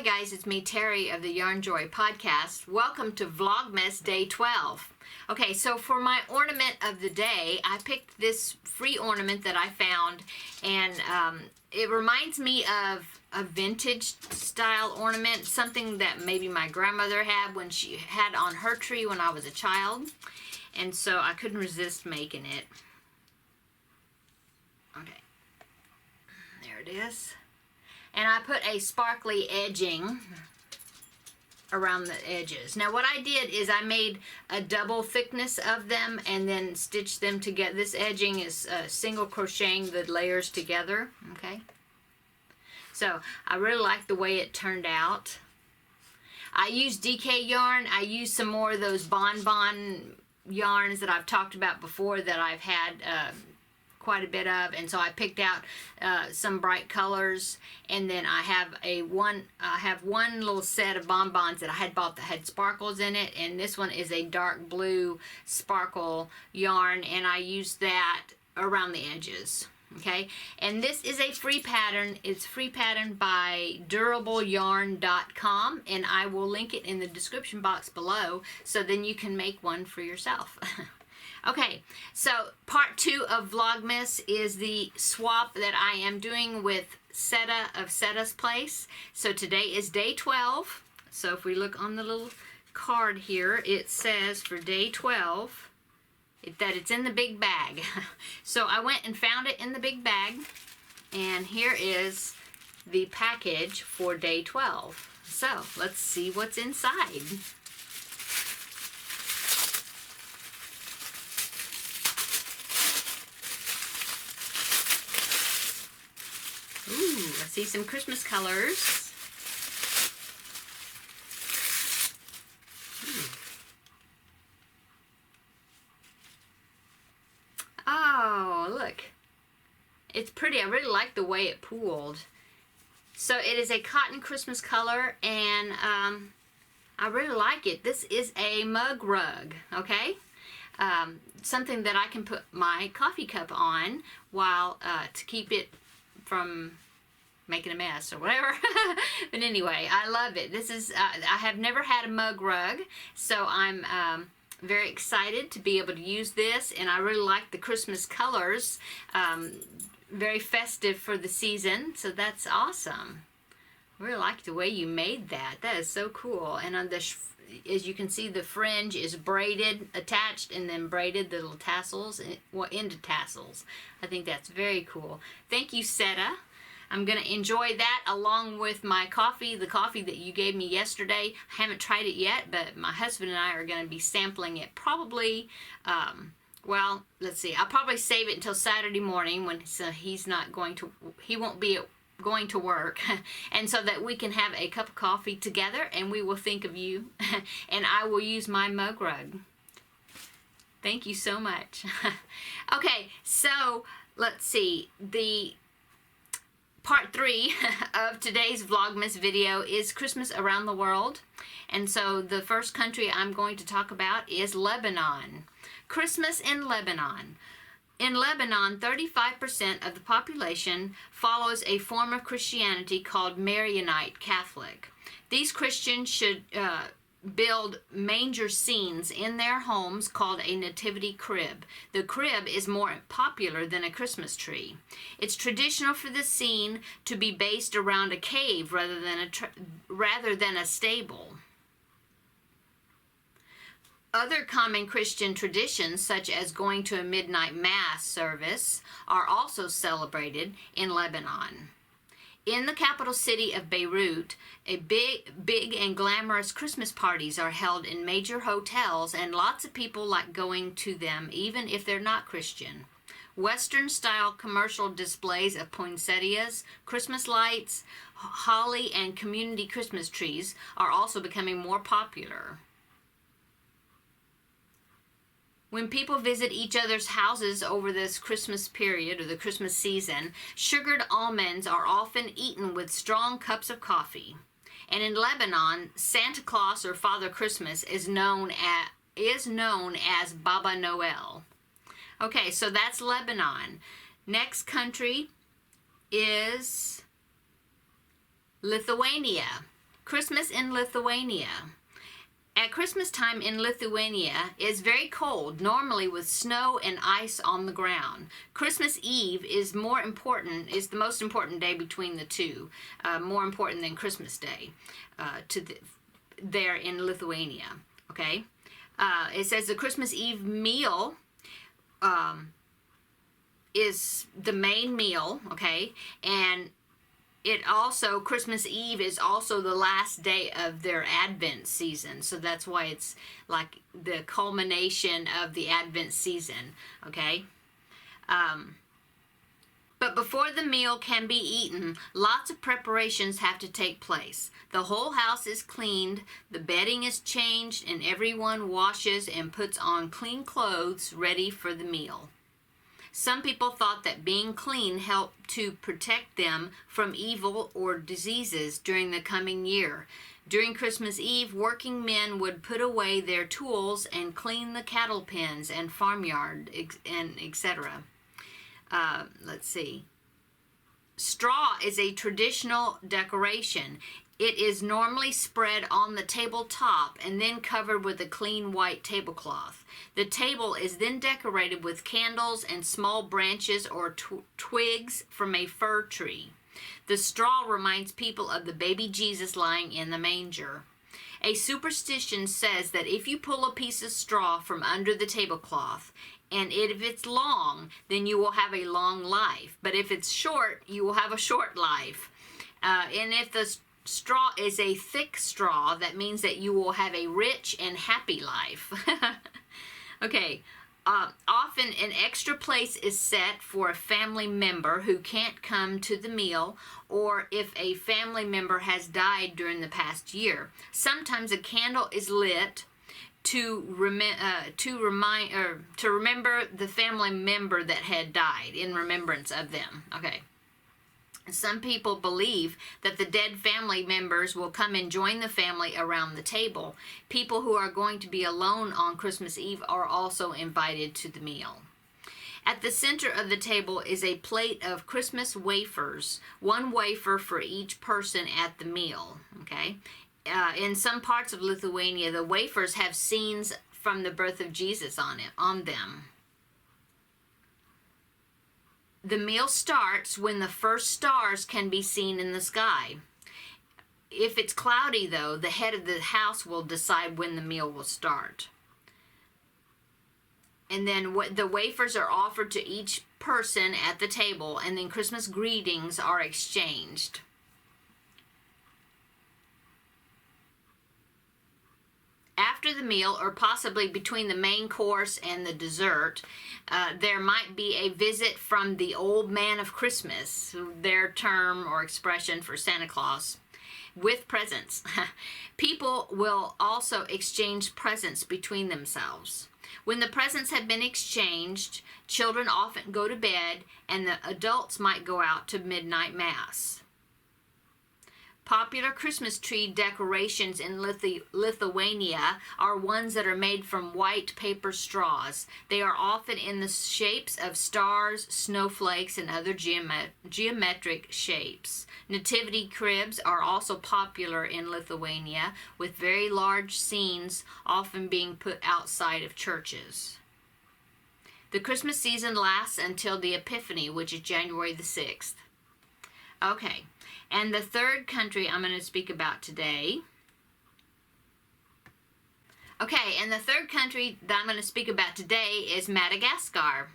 guys, it's me, Terry of the Yarn Joy podcast. Welcome to Vlogmas Day 12. Okay, so for my ornament of the day, I picked this free ornament that I found, and it reminds me of a vintage style ornament, something that maybe my grandmother had when she had on her tree when I was a child, and so I couldn't resist making it. Okay, there it is. And I put a sparkly edging around the edges. Now what I did is I made a double thickness of them and then stitched them together. This edging is single crocheting the layers together, okay? So I really like the way it turned out. I used DK yarn. I used some more of those bonbon yarns that I've talked about before that I've had quite a bit of, and so I picked out some bright colors, and then I have one little set of bonbons that I had bought that had sparkles in it, and this one is a dark blue sparkle yarn, and I used that around the edges. Okay, and this is a free pattern. It's free pattern by durableyarn.com, and I will link it in the description box below, so then you can make one for yourself. Okay, so part 2 of Vlogmas is the swap that I am doing with Seta of Seta's Place. So today is day 12. So if we look on the little card here, it says for day 12 that it's in the big bag. So I went and found it in the big bag, and here is the package for day 12. So let's see what's inside. Ooh, I see some Christmas colors. Oh, look. It's pretty. I really like the way it pooled. So it is a cotton Christmas color, and I really like it. This is a mug rug, okay? Something that I can put my coffee cup on while to keep it from making a mess or whatever. But anyway, I love it. This is I have never had a mug rug, so I'm very excited to be able to use this, and I really like the Christmas colors. Very festive for the season, so that's awesome. I really like the way you made that. That is so cool. And on the as you can see, the fringe is braided, attached, and then braided, the little tassels, well, into tassels. I think that's very cool. Thank you, Seta. I'm going to enjoy that along with my coffee, the coffee that you gave me yesterday. I haven't tried it yet, but my husband and I are going to be sampling it probably, well, let's see. I'll probably save it until Saturday morning when he's not going to, he won't be going to work, and so that we can have a cup of coffee together, and we will think of you, and I will use my mug rug. Thank you so much. Okay, so let's see. The part 3 of today's Vlogmas video is Christmas around the world, and so the first country I'm going to talk about is Lebanon. Christmas in Lebanon. In Lebanon, 35% of the population follows a form of Christianity called Maronite Catholic. These Christians should build manger scenes in their homes called a nativity crib. The crib is more popular than a Christmas tree. It's traditional for the scene to be based around a cave rather than a stable. Other common Christian traditions, such as going to a midnight mass service, are also celebrated in Lebanon. In the capital city of Beirut, big and glamorous Christmas parties are held in major hotels, and lots of people like going to them even if they're not Christian. Western-style commercial displays of poinsettias, Christmas lights, holly, and community Christmas trees are also becoming more popular. When people visit each other's houses over this Christmas period or the Christmas season, sugared almonds are often eaten with strong cups of coffee. And in Lebanon, Santa Claus or Father Christmas is known as Baba Noel. Okay, so that's Lebanon. Next country is Lithuania. Christmas in Lithuania. At Christmas time in Lithuania, it's very cold, normally with snow and ice on the ground. Christmas Eve is the most important day between the two, more important than Christmas Day there in Lithuania. Okay, it says the Christmas Eve meal is the main meal. Okay, and Christmas Eve is also the last day of their Advent season. So that's why it's like the culmination of the Advent season, okay? But before the meal can be eaten, lots of preparations have to take place. The whole house is cleaned, the bedding is changed, and everyone washes and puts on clean clothes ready for the meal. Some people thought that being clean helped to protect them from evil or diseases during the coming year. During Christmas Eve, working men would put away their tools and clean the cattle pens and farmyard, and etc. Let's see. Straw is a traditional decoration. It is normally spread on the tabletop and then covered with a clean white tablecloth. The table is then decorated with candles and small branches or twigs from a fir tree. The straw reminds people of the baby Jesus lying in the manger. A superstition says that if you pull a piece of straw from under the tablecloth, and if it's long, then you will have a long life. But if it's short, you will have a short life. And if the straw is a thick straw, that means that you will have a rich and happy life. Okay, often an extra place is set for a family member who can't come to the meal, or if a family member has died during the past year. Sometimes a candle is lit to remember the family member that had died, in remembrance of them. Okay. Some people believe that the dead family members will come and join the family around the table. People who are going to be alone on Christmas Eve are also invited to the meal. At the center of the table is a plate of Christmas wafers, one wafer for each person at the meal. Okay. In some parts of Lithuania, the wafers have scenes from the birth of Jesus on them. The meal starts when the first stars can be seen in the sky. If it's cloudy, though, the head of the house will decide when the meal will start. And then the wafers are offered to each person at the table, and then Christmas greetings are exchanged. After the meal, or possibly between the main course and the dessert, there might be a visit from the old man of Christmas, their term or expression for Santa Claus, with presents. People will also exchange presents between themselves. When the presents have been exchanged, children often go to bed, and the adults might go out to midnight mass. Popular Christmas tree decorations in Lithuania are ones that are made from white paper straws. They are often in the shapes of stars, snowflakes, and other geometric shapes. Nativity cribs are also popular in Lithuania, with very large scenes often being put outside of churches. The Christmas season lasts until the Epiphany, which is January the 6th. Okay. And the third country I'm going to speak about today. Okay, and the third country that I'm going to speak about today is Madagascar.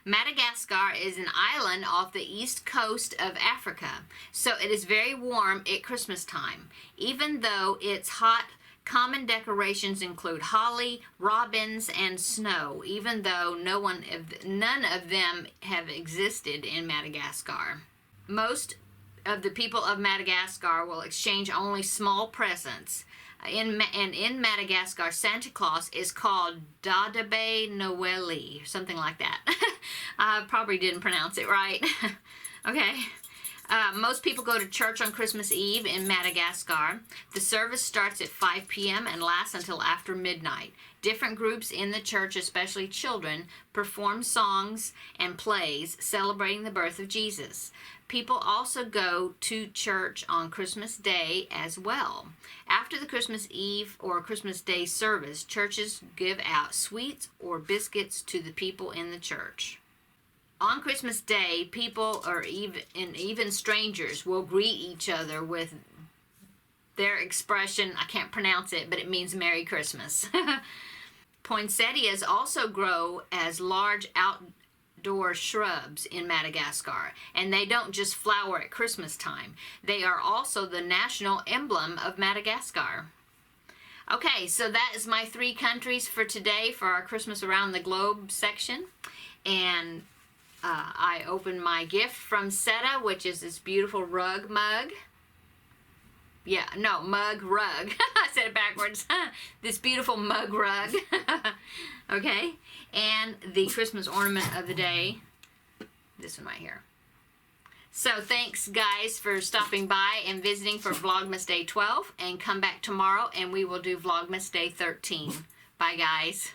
Madagascar is an island off the east coast of Africa, so it is very warm at Christmas time. Even though it's hot, common decorations include holly, robins, and snow, even though none of them have existed in Madagascar. Most of the people of Madagascar will exchange only small presents. In Madagascar, Santa Claus is called Dadabe Noeli, something like that. I probably didn't pronounce it right. Okay. Most people go to church on Christmas Eve in Madagascar. The service starts at 5 p.m. and lasts until after midnight. Different groups in the church, especially children, perform songs and plays celebrating the birth of Jesus. People also go to church on Christmas Day as well. After the Christmas Eve or Christmas Day service, churches give out sweets or biscuits to the people in the church. On Christmas Day, people or even strangers will greet each other with their expression, I can't pronounce it, but it means Merry Christmas. Poinsettias also grow as large outdoor shrubs in Madagascar, and they don't just flower at Christmas time. They are also the national emblem of Madagascar. Okay, so that is my 3 countries for today for our Christmas Around the Globe section. And I opened my gift from Seta, which is this beautiful rug mug. Yeah, no, mug rug. I said it backwards. This beautiful mug rug. Okay, and the Christmas ornament of the day, this one right here. So thanks, guys, for stopping by and visiting for Vlogmas Day 12. And come back tomorrow, and we will do Vlogmas Day 13. Bye, guys.